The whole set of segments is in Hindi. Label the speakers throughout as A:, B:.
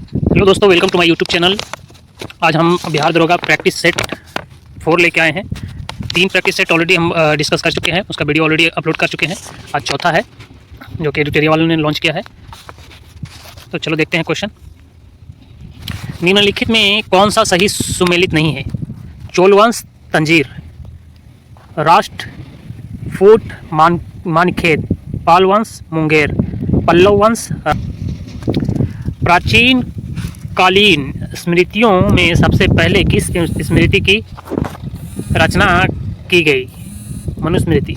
A: हेलो दोस्तों, welcome to my YouTube channel. आज हम बिहार दरोगा प्रैक्टिस सेट 4 लेके आए हैं। 3 प्रैक्टिस सेट ऑलरेडी हम डिस्कस कर चुके हैं, उसका वीडियो ऑलरेडी अपलोड कर चुके हैं। आज चौथा है जो कि एडिटोरियल वालों ने लॉन्च किया है। तो चलो देखते हैं क्वेश्चन। निम्नलिखित में कौन सा सही सुमेलित नहीं है? चोलवंश तंजीर, राष्ट्र फूट मानखेद, पालवंश मुंगेर, पल्लव वंश। प्राचीन कालीन स्मृतियों में सबसे पहले किस स्मृति की रचना की गई? मनुस्मृति।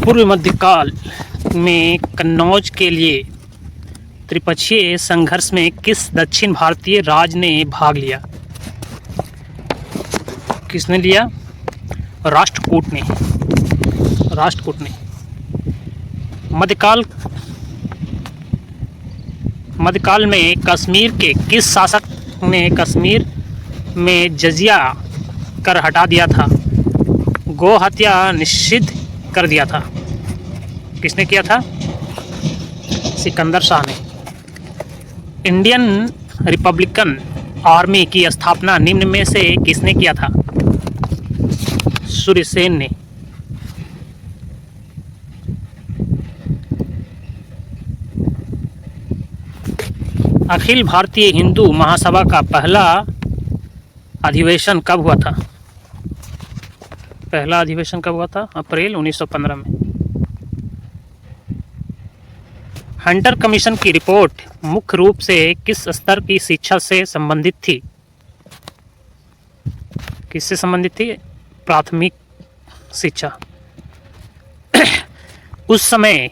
A: पूर्व मध्यकाल में कन्नौज के लिए त्रिपक्षीय संघर्ष में किस दक्षिण भारतीय राज्य ने भाग लिया? किसने लिया? राष्ट्रकूट ने। मध्यकाल में कश्मीर के किस शासक ने कश्मीर में जजिया कर हटा दिया था? गो हत्या निषिद्ध कर दिया था। किसने किया था? सिकंदर शाह ने। इंडियन रिपब्लिकन आर्मी की स्थापना निम्न में से किसने किया था? सूर्यसेन ने। अखिल भारतीय हिंदू महासभा का पहला अधिवेशन कब हुआ था? पहला अधिवेशन कब हुआ था? अप्रैल 1915 में। हंटर कमीशन की रिपोर्ट मुख्य रूप से किस स्तर की शिक्षा से संबंधित थी? किससे संबंधित थी? प्राथमिक शिक्षा। उस समय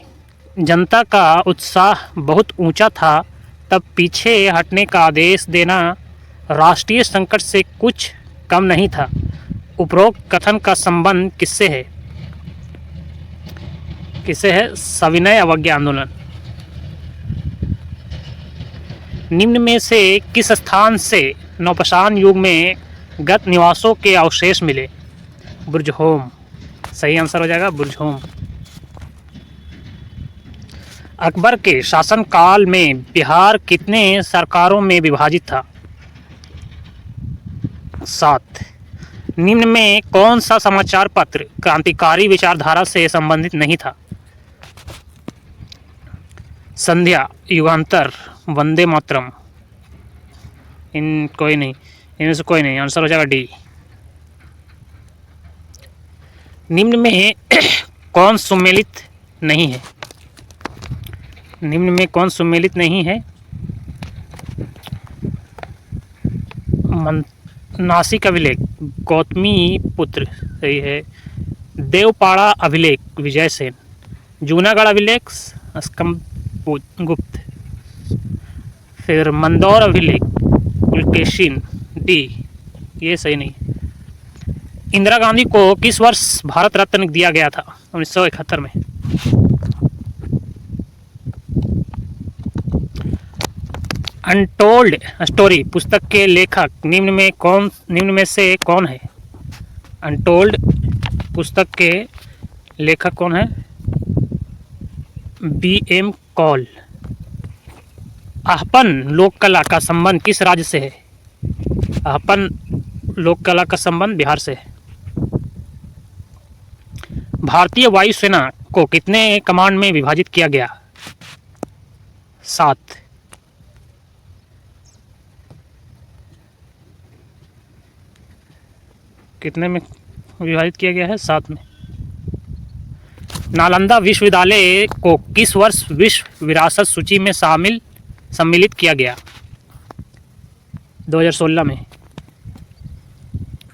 A: जनता का उत्साह बहुत ऊंचा था, तब पीछे हटने का आदेश देना राष्ट्रीय संकट से कुछ कम नहीं था। उपरोक्त कथन का संबंध किससे है? सविनय अवज्ञा आंदोलन। निम्न में से किस स्थान से नवपाषाण युग में गत निवासों के अवशेष मिले? बुर्जहोम। सही आंसर हो जाएगा बुर्जहोम। अकबर के शासनकाल में बिहार कितने सरकारों में विभाजित था? 7। निम्न में कौन सा समाचार पत्र क्रांतिकारी विचारधारा से संबंधित नहीं था? संध्या, युगांतर, वंदे मातरम। इनमें से कोई नहीं। आंसर हो जाएगा डी। निम्न में कौन सुमेलित नहीं है? निम्न में कौन सुमेलित नहीं है? नासिक अभिलेख, गौतमी पुत्र। सही है। देवपाड़ा अभिलेख, विजय सेन। जूनागढ़ अभिलेख, स्कंदगुप्त। फिर मंदौर अभिलेख, पुलकेशिन। डी, ये सही नहीं। इंदिरा गांधी को किस वर्ष भारत रत्न दिया गया था? 1971 में। अनटोल्ड स्टोरी पुस्तक के लेखक निम्न में से कौन है? अनटोल्ड पुस्तक के लेखक कौन है? B.M. कॉल। आहपन लोक कला का संबंध किस राज्य से है? आहपन लोक कला का संबंध बिहार से है। भारतीय वायुसेना को कितने कमांड में विभाजित किया गया? 7। कितने में विभाजित किया गया है? 7 में। नालंदा विश्वविद्यालय को किस वर्ष विश्व विरासत सूची में सम्मिलित किया गया? 2016 में।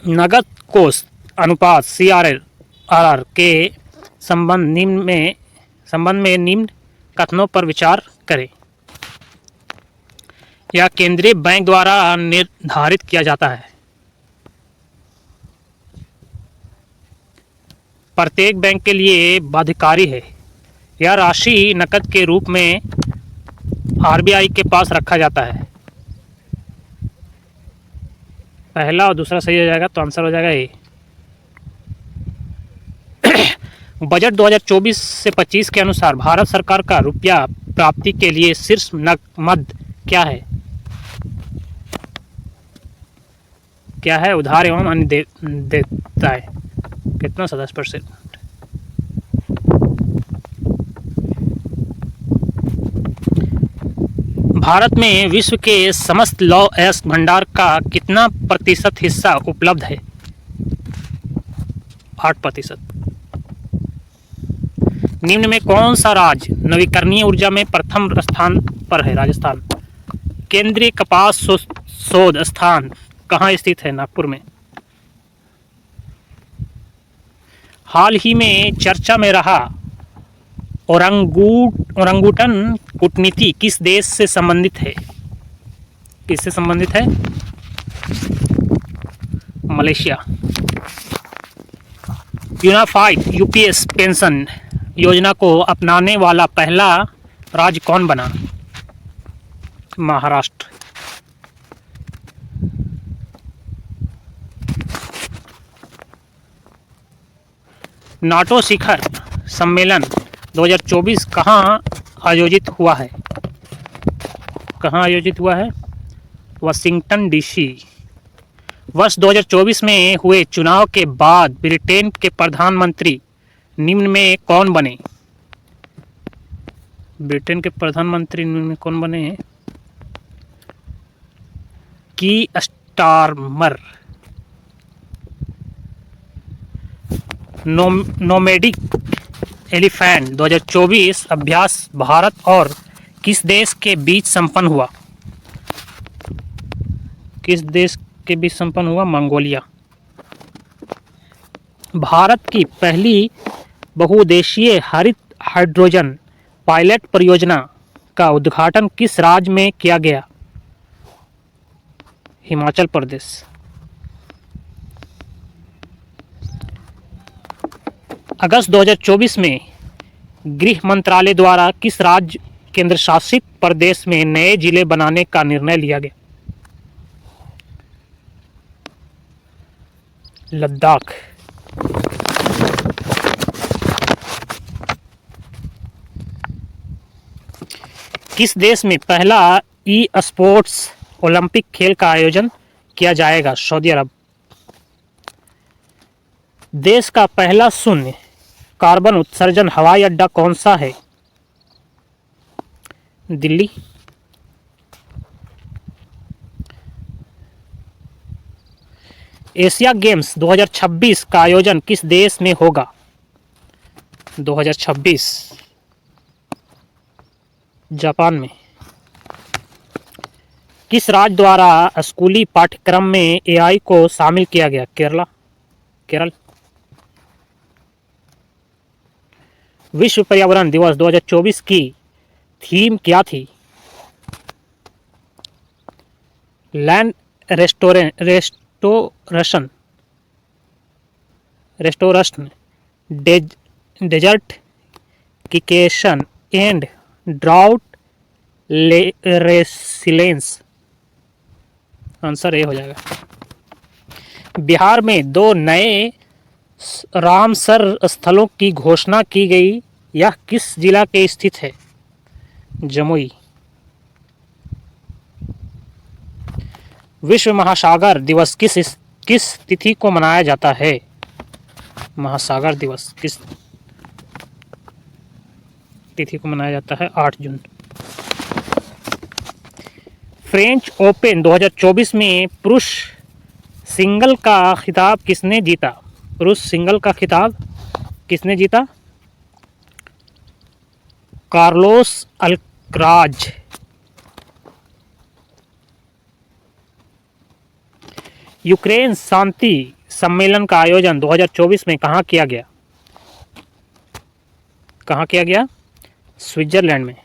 A: नगद कोष अनुपात CRR के संबंध में निम्न कथनों पर विचार करें। यह केंद्रीय बैंक द्वारा निर्धारित किया जाता है। प्रत्येक बैंक के लिए बाध्यकारी है। यह राशि नकद के रूप में RBI के पास रखा जाता है। पहला और दूसरा सही हो जाएगा, तो आंसर हो जाएगा ए। बजट 2024 से 25 के अनुसार भारत सरकार का रुपया प्राप्ति के लिए शीर्ष मद क्या है? क्या है? उधार एवं अन्य देयताएं। कितना? 10%। भारत में विश्व के समस्त लौह अयस्क भंडार का कितना प्रतिशत हिस्सा उपलब्ध है? 8%। निम्न में कौन सा राज्य नवीकरणीय ऊर्जा में प्रथम स्थान पर है? राजस्थान। केंद्रीय कपास शोध स्थान कहाँ स्थित है? नागपुर में। हाल ही में चर्चा में रहा ओरंगुटन कूटनीति किस देश से संबंधित है? किससे संबंधित है? मलेशिया। यूनिफाइड यूपीएस पेंशन योजना को अपनाने वाला पहला राज्य कौन बना? महाराष्ट्र। नाटो शिखर सम्मेलन 2024 कहाँ आयोजित हुआ है? कहाँ आयोजित हुआ है? Washington DC. वर्ष 2024 में हुए चुनाव के बाद ब्रिटेन के प्रधानमंत्री निम्न में कौन बने? ब्रिटेन के प्रधानमंत्री निम्न में कौन बने हैं? की स्टारमर। नोमैडिक एलिफेंट 2024 अभ्यास भारत और किस देश के बीच संपन्न हुआ? किस देश के बीच संपन्न हुआ? मंगोलिया। भारत की पहली बहुउद्देशीय हरित हाइड्रोजन पायलट परियोजना का उद्घाटन किस राज्य में किया गया? हिमाचल प्रदेश। अगस्त 2024 में गृह मंत्रालय द्वारा किस राज्य केंद्र शासित प्रदेश में नए जिले बनाने का निर्णय लिया गया? लद्दाख। किस देश में पहला ई स्पोर्ट्स ओलंपिक खेल का आयोजन किया जाएगा? सऊदी अरब। देश का पहला शून्य कार्बन उत्सर्जन हवाई अड्डा कौन सा है? दिल्ली। एशिया गेम्स 2026 का आयोजन किस देश में होगा? 2026 जापान में। किस राज्य द्वारा स्कूली पाठ्यक्रम में एआई को शामिल किया गया? केरल। विश्व पर्यावरण दिवस 2024 की थीम क्या थी? Land restoration, desertification and drought resilience. Answer A हो जाएगा। बिहार में 2 नए रामसर स्थलों की घोषणा की गई। यह किस जिला के स्थित है? जमुई। विश्व महासागर दिवस किस तिथि को मनाया जाता है? महासागर दिवस किस तिथि को मनाया जाता है? 8 जून। फ्रेंच ओपन 2024 में पुरुष सिंगल का खिताब किसने जीता? पुरुष सिंगल का खिताब किसने जीता? Carlos Alcaraz. यूक्रेन शांति सम्मेलन का आयोजन 2024 में कहाँ किया गया? कहाँ किया गया? स्विट्जरलैंड में।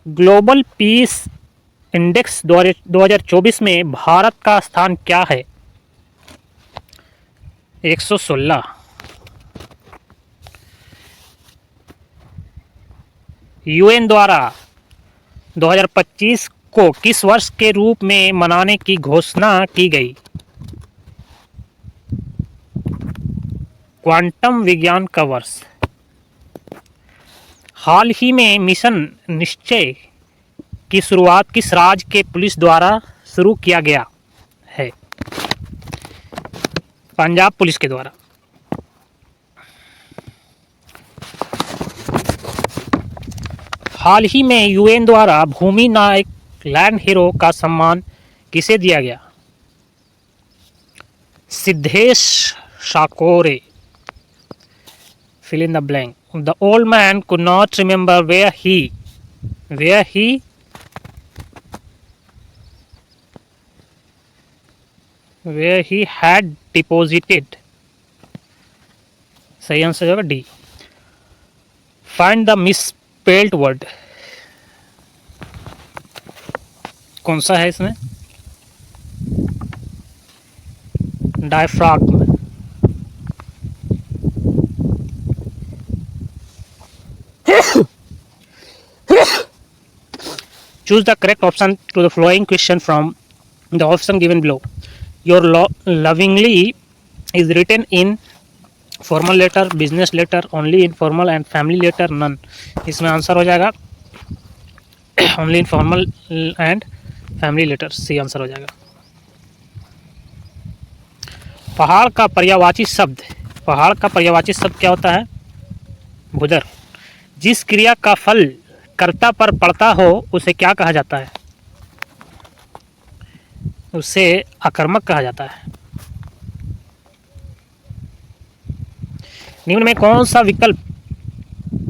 A: ग्लोबल पीस इंडेक्स 2024 में भारत का स्थान क्या है? 116। यूएन द्वारा 2025 को किस वर्ष के रूप में मनाने की घोषणा की गई? क्वांटम विज्ञान का वर्ष। हाल ही में मिशन निश्चय की शुरुआत किस राज्य के पुलिस द्वारा शुरू किया गया है? पंजाब पुलिस के द्वारा। हाल ही में यूएन द्वारा भूमि नायक लैंड हीरो का सम्मान किसे दिया गया? Siddhesh शाकोरे। Fill in the blank. The old man could not remember where he had deposited. सही आंसर होगा D. Find the misspelled word. कौन सा है इसमें? डायफ्राग्म। Choose the correct option to the following question from the option given below. Your lovingly is written in formal letter, business letter, only informal and family letter, none. इसमें आंसर हो जाएगा only informal and family letter, C answer हो जाएगा। पहाड़ का पर्यायवाची शब्द क्या होता है? भुदर। जिस क्रिया का फल कर्ता पर पड़ता हो उसे क्या कहा जाता है? उसे अकर्मक कहा जाता है। निम्न में कौन सा विकल्प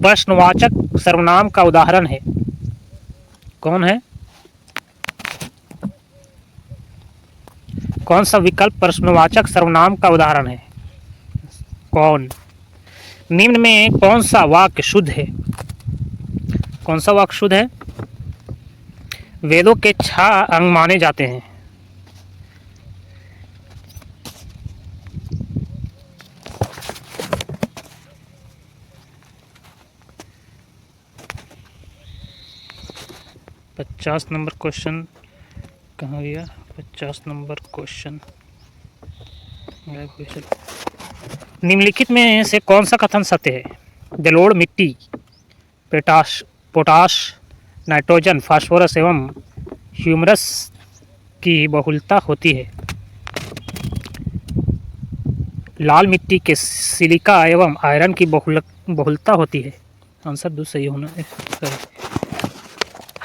A: प्रश्नवाचक सर्वनाम का उदाहरण है? कौन है? कौन सा विकल्प प्रश्नवाचक सर्वनाम का उदाहरण है? कौन? निम्न में कौन सा वाक्य शुद्ध है? कौन सा वाक्य शुद्ध है? वेदों के 6 अंग माने जाते हैं। पचास नंबर क्वेश्चन कहाँ गया? 50 नंबर क्वेश्चन। निम्नलिखित में से कौन सा कथन सत्य है? जलोढ़ मिट्टी पोटाश, नाइट्रोजन, फास्फोरस एवं ह्यूमरस की बहुलता होती है। लाल मिट्टी के सिलिका एवं आयरन की बहुलता होती है। आंसर दो सही होना है।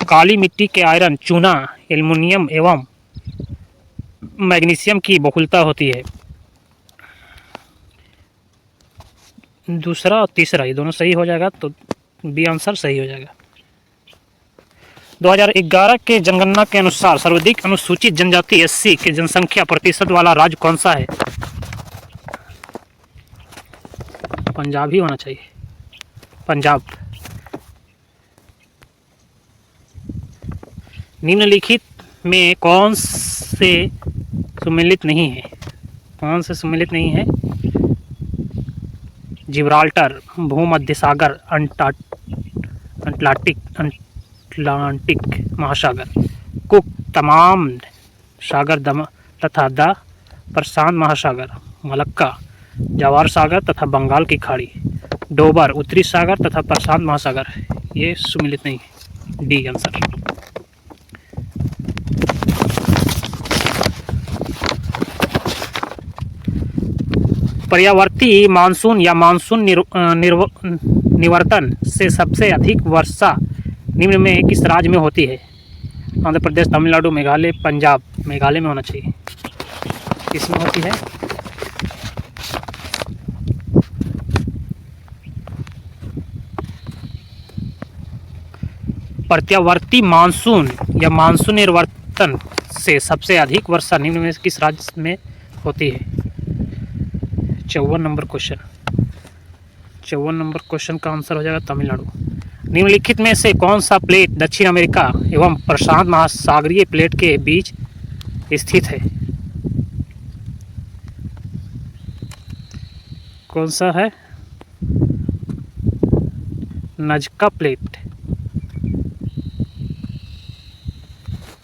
A: काली मिट्टी के आयरन, चूना, एल्युमिनियम एवं मैग्नीशियम की बहुलता होती है। दूसरा और तीसरा ये दोनों सही हो जाएगा तो बी आंसर सही हो जाएगा। 2011 के जनगणना के अनुसार सर्वाधिक अनुसूचित जनजाति एससी की जनसंख्या प्रतिशत वाला राज्य कौन सा है? पंजाब ही होना चाहिए। पंजाब। निम्नलिखित में कौन से सम्मिलित नहीं है? कौन से सम्मिलित नहीं है? जिब्राल्टर, भूमध्य सागर, अटलांटिक महासागर, कुक, तमाम सागर तथा द प्रशांत महासागर, मलक्का, जवार सागर तथा बंगाल की खाड़ी, डोबर, उत्तरी सागर तथा प्रशांत महासागर, ये सम्मिलित नहीं है। D answer. पर्यावर्ती मानसून या मानसून निवर्तन से सबसे अधिक वर्षा निम्न में किस राज्य में होती है? आंध्र प्रदेश, तमिलनाडु, मेघालय, पंजाब। मेघालय में होना चाहिए। किसमें होती है? प्रत्यावर्ती मानसून या मानसून निवर्तन से सबसे अधिक वर्षा निम्न में किस राज्य में होती है? 54 नंबर क्वेश्चन। 54 नंबर क्वेश्चन का आंसर हो जाएगा तमिलनाडु। निम्नलिखित में से कौन सा प्लेट दक्षिण अमेरिका एवं प्रशांत महासागरीय प्लेट के बीच स्थित है? कौन सा है? Nazca plate.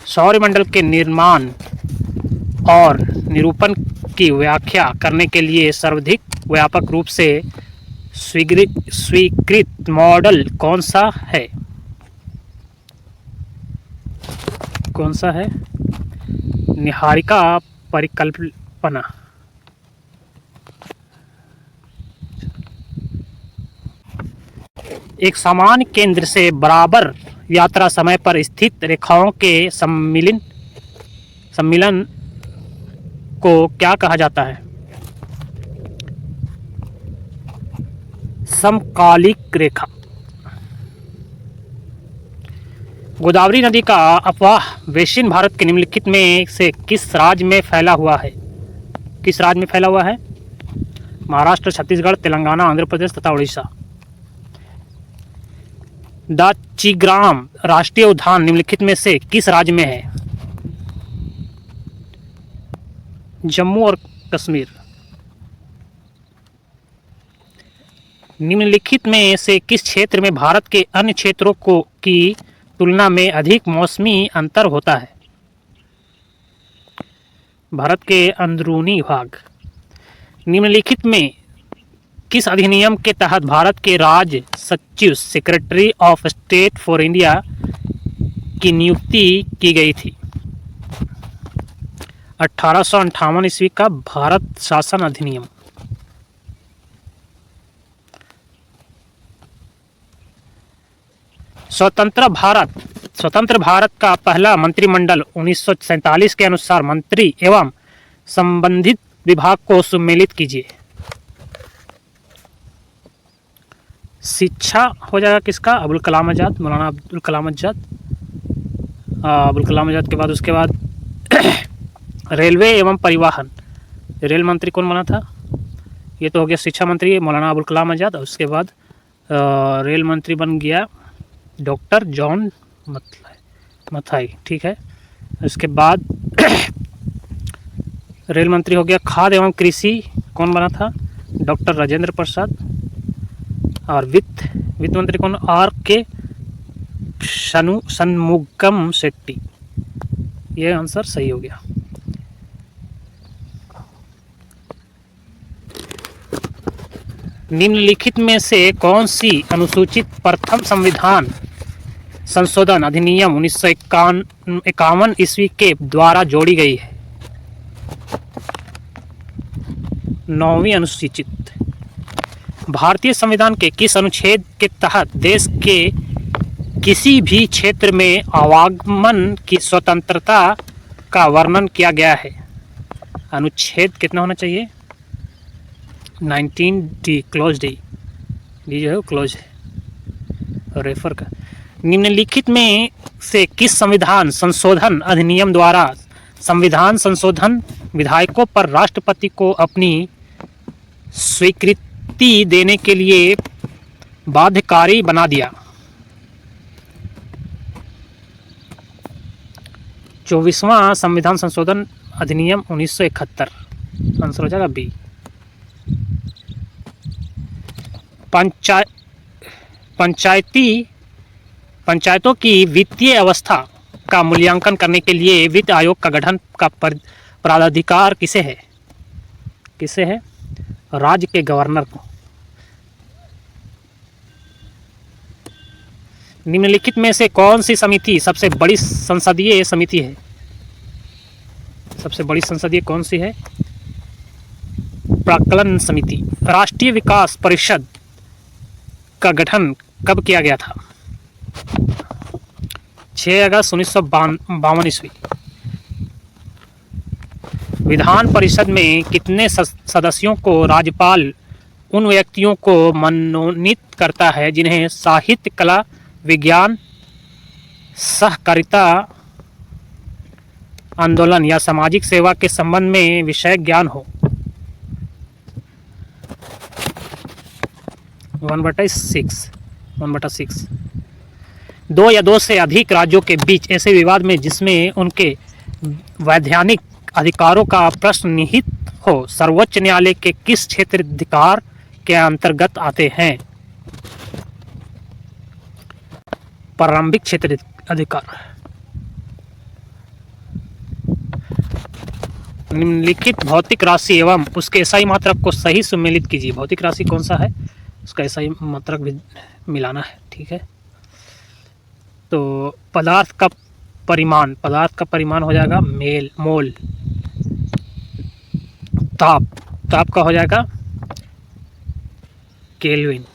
A: सौरमंडल के निर्माण और निरूपण की व्याख्या करने के लिए सर्वाधिक व्यापक रूप से स्वीकृत मॉडल कौन सा है? कौन सा है? निहारिका परिकल्पना। एक समान केंद्र से बराबर यात्रा समय पर स्थित रेखाओं के सम्मिलन को क्या कहा जाता है? समकालिक रेखा। गोदावरी नदी का अपवाह बेसिन भारत के निम्नलिखित में से किस राज्य में फैला हुआ है? किस राज्य में फैला हुआ है? महाराष्ट्र, छत्तीसगढ़, तेलंगाना, आंध्र प्रदेश तथा उड़ीसा। दाचिग्राम राष्ट्रीय उद्यान निम्नलिखित में से किस राज्य में है? जम्मू और कश्मीर। निम्नलिखित में से किस क्षेत्र में भारत के अन्य क्षेत्रों की तुलना में अधिक मौसमी अंतर होता है? भारत के अंदरूनी भाग। निम्नलिखित में किस अधिनियम के तहत भारत के राज्य सचिव secretary of state for India की नियुक्ति की गई थी? 1858 ईस्वी का भारत शासन अधिनियम। स्वतंत्र भारत का पहला मंत्रिमंडल 1947 के अनुसार मंत्री एवं संबंधित विभाग को सम्मिलित कीजिए। शिक्षा हो जाएगा किसका? अबुल कलाम आज़ाद, मौलाना अबुल कलाम आज़ाद। अबुल कलाम आज़ाद के बाद उसके बाद रेलवे एवं परिवहन, रेल मंत्री कौन बना था? ये तो हो गया शिक्षा मंत्री मौलाना अबुल कलाम आज़ाद। और उसके बाद रेल मंत्री बन गया डॉक्टर जॉन मथाई, ठीक है। उसके बाद रेल मंत्री हो गया खाद्य एवं कृषि, कौन बना था? डॉक्टर राजेंद्र प्रसाद। और वित्त मंत्री कौन? आर के शनमुगम शेट्टी। ये आंसर सही हो गया। निम्नलिखित में से कौन सी अनुसूचित प्रथम संविधान संशोधन अधिनियम 1951 ईस्वी के द्वारा जोड़ी गई है? 9वीं अनुसूचित। भारतीय संविधान के किस अनुच्छेद के तहत देश के किसी भी क्षेत्र में आवागमन की स्वतंत्रता का वर्णन किया गया है? अनुच्छेद कितना होना चाहिए? 19D, क्लोज डी जो है वो क्लोज है रेफर का। निम्नलिखित में से किस संविधान संशोधन अधिनियम द्वारा संविधान संशोधन विधायकों पर राष्ट्रपति को अपनी स्वीकृति देने के लिए बाध्यकारी बना दिया? 24वां संविधान संशोधन अधिनियम 1971। आंसर हो जाएगा बी। पंचायतों की वित्तीय अवस्था का मूल्यांकन करने के लिए वित्त आयोग का गठन का प्राधिकार किसे है? किसे है? राज्य के गवर्नर को। निम्नलिखित में से कौन सी समिति सबसे बड़ी संसदीय समिति है? सबसे बड़ी संसदीय कौन सी है? प्राक्कलन समिति। राष्ट्रीय विकास परिषद का गठन कब किया गया था? 6 अगस्त 1952 ईस्वी। विधान परिषद में कितने सदस्यों को राज्यपाल उन व्यक्तियों को मनोनीत करता है जिन्हें साहित्य, कला, विज्ञान, सहकारिता आंदोलन या सामाजिक सेवा के संबंध में विषय ज्ञान हो? 1/6। 2 या 2 से अधिक राज्यों के बीच ऐसे विवाद में जिसमें उनके वैधानिक अधिकारों का प्रश्न निहित हो सर्वोच्च न्यायालय के किस क्षेत्राधिकार के अंतर्गत आते हैं? प्रारंभिक क्षेत्राधिकार। निम्नलिखित भौतिक राशि एवं उसके एसआई मात्रक को सही सम्मिलित कीजिए। भौतिक राशि कौन सा है? उसका ऐसा ही मात्रक भी मिलाना है, ठीक है। तो पदार्थ का परिमाण हो जाएगा मोल। ताप का हो जाएगा केल्विन।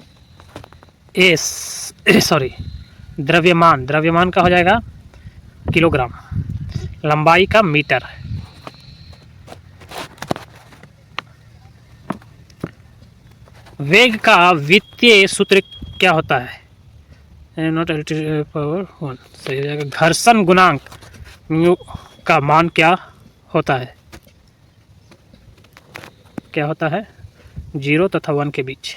A: द्रव्यमान का हो जाएगा किलोग्राम। लंबाई का मीटर। वेग का वित्तीय सूत्र क्या होता है? नॉट पावर 1 सही हो जाएगा। घर्षण गुणांक म्यू का मान क्या होता है? क्या होता है? 0 तथा 1 के बीच।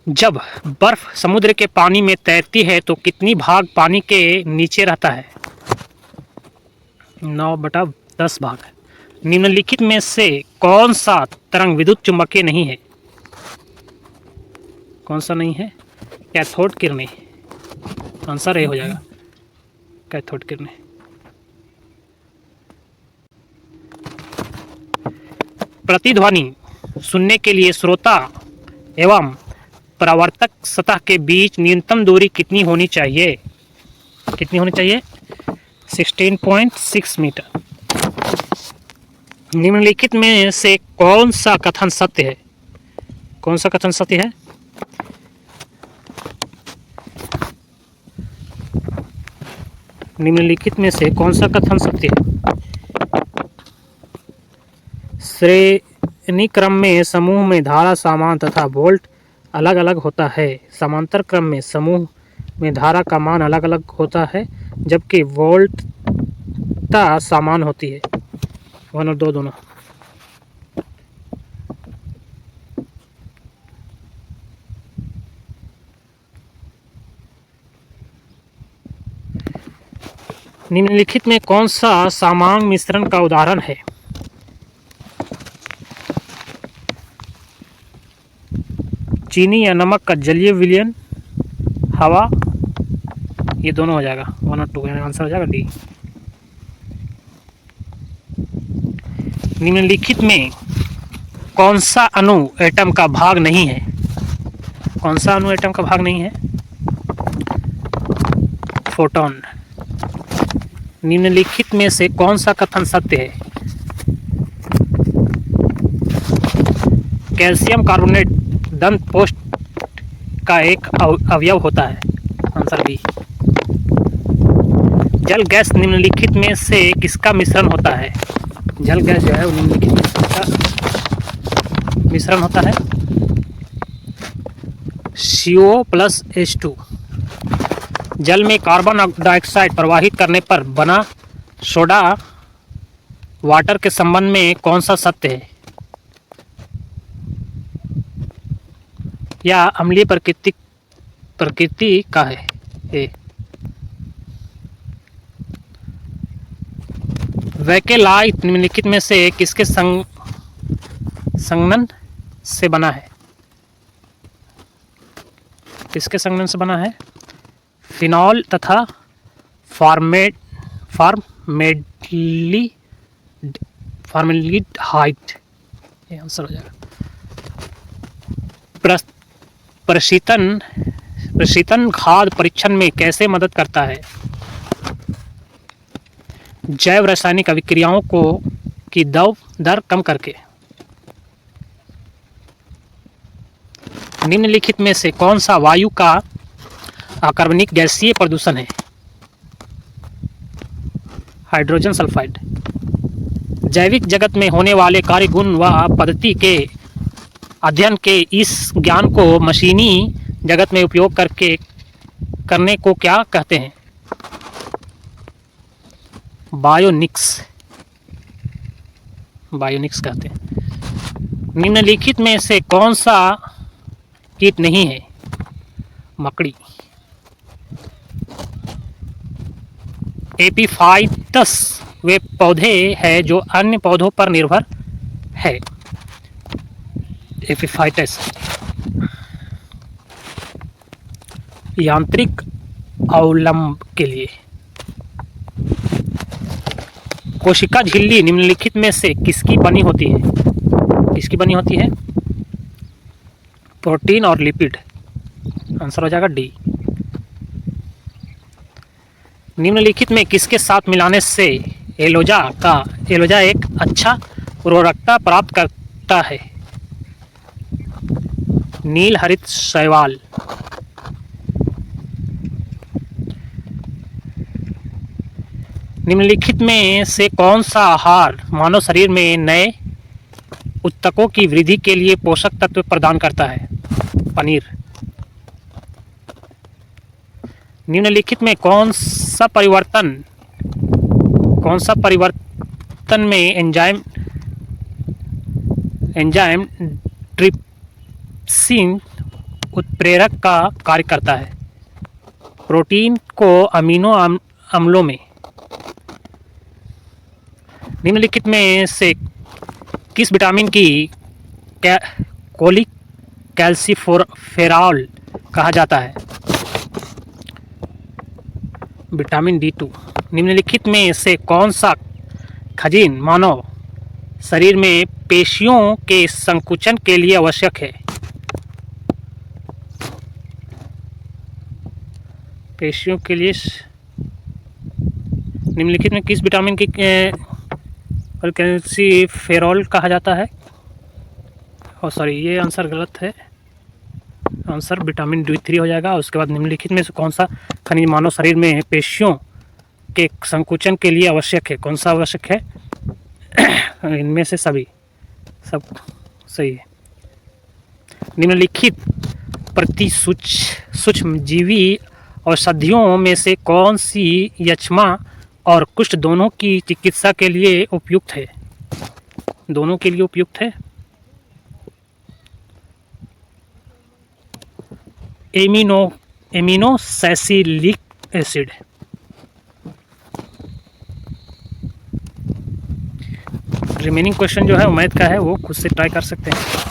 A: जब बर्फ समुद्र के पानी में तैरती है तो कितनी भाग पानी के नीचे रहता है? 9/10 भाग। निम्नलिखित में से कौन सा तरंग विद्युत चुम्बकीय नहीं है? कौन सा नहीं है? कैथोड किरणें। आंसर ए हो जाएगा, कैथोड किरणें। प्रतिध्वनि सुनने के लिए श्रोता एवं परावर्तक सतह के बीच न्यूनतम दूरी कितनी होनी चाहिए? 16.6 मीटर। निम्नलिखित में से कौन सा कथन सत्य है? कौन सा कथन सत्य है? निम्नलिखित में से कौन सा कथन सत्य है? श्रेणी क्रम में समूह में धारा समान तथा वोल्ट अलग अलग होता है। समांतर क्रम में समूह में धारा का मान अलग अलग होता है जबकि वोल्टता समान होती है। 1 और 2 दोनों। निम्नलिखित में कौन सा सामांग मिश्रण का उदाहरण है? चीनी या नमक का जलीय विलयन, हवा, ये दोनों हो जाएगा। 1 और 2 आंसर हो जाएगा डी। निम्नलिखित में कौन सा अणु एटम का भाग नहीं है? कौन सा अणु एटम का भाग नहीं है? फोटोन। निम्नलिखित में से कौन सा कथन सत्य है? कैल्शियम कार्बोनेट दंत पोस्ट का एक अवयव होता है। Answer B. जल गैस निम्नलिखित में से किसका मिश्रण होता है? जल गैस जो है निम्नलिखित में किसका मिश्रण होता है? CO plus H2। जल में कार्बन डाइऑक्साइड प्रवाहित करने पर बना सोडा वाटर के संबंध में कौन सा सत्य है? या अम्लीय प्रकृति का है? ए। वैकेलाइट निम्नलिखित में से किसके संघनन से बना है? किसके संघनन से बना है? फिनॉल तथा फॉर्मेल्डिहाइड। ये आंसर हो जाएगा। प्रशीतन खाद्य परीक्षण में कैसे मदद करता है? जैव रासायनिक अभिक्रियाओं की दर कम करके। निम्नलिखित में से कौन सा वायु का अकार्बनिक गैसीय प्रदूषण है? Hydrogen sulphide. जैविक जगत में होने वाले कार्य गुण व पद्धति के अध्ययन के इस ज्ञान को मशीनी जगत में उपयोग करने को क्या कहते हैं? बायोनिक्स कहते हैं। निम्नलिखित में से कौन सा कीट नहीं है? मकड़ी। एपीफाइटस वे पौधे हैं जो अन्य पौधों पर निर्भर है। एपीफाइटस। यांत्रिक अवलंब के लिए कोशिका झिल्ली निम्नलिखित में से किसकी बनी होती है? किसकी बनी होती है? प्रोटीन और लिपिड। आंसर हो जाएगा डी। निम्नलिखित में किसके साथ मिलाने से एलोजा एक अच्छा उर्वरकता प्राप्त करता है? नील हरित शैवाल। निम्नलिखित में से कौन सा आहार मानव शरीर में नए ऊतकों की वृद्धि के लिए पोषक तत्व प्रदान करता है? पनीर। निम्नलिखित में कौन सा परिवर्तन में एंजाइम ट्रिप्सिन उत्प्रेरक का कार्य करता है? प्रोटीन को अमीनो अम्लों में। निम्नलिखित में से किस विटामिन की कोलिक कैल्सिफेरॉल कहा जाता है? Vitamin D2। निम्नलिखित में से कौन सा खनिज मानव शरीर में पेशियों के संकुचन के लिए आवश्यक है? पेशियों के लिए निम्नलिखित में किस विटामिन की कैल्सिफेरॉल कहा जाता है? सॉरी, ये आंसर गलत है। आंसर विटामिन D3 हो जाएगा। उसके बाद निम्नलिखित में से कौन सा खनिज मानव शरीर में पेशियों के संकुचन के लिए आवश्यक है? कौन सा आवश्यक है? इनमें से सब सही है। निम्नलिखित सूक्ष्मजीवी औषधियों में से कौन सी यक्ष्मा और कुष्ठ दोनों की चिकित्सा के लिए उपयुक्त है? दोनों के लिए उपयुक्त है। एमिनोसैलिसिलिक एसिड। रिमेनिंग क्वेश्चन जो है मैथ का है, वो खुद से ट्राई कर सकते हैं।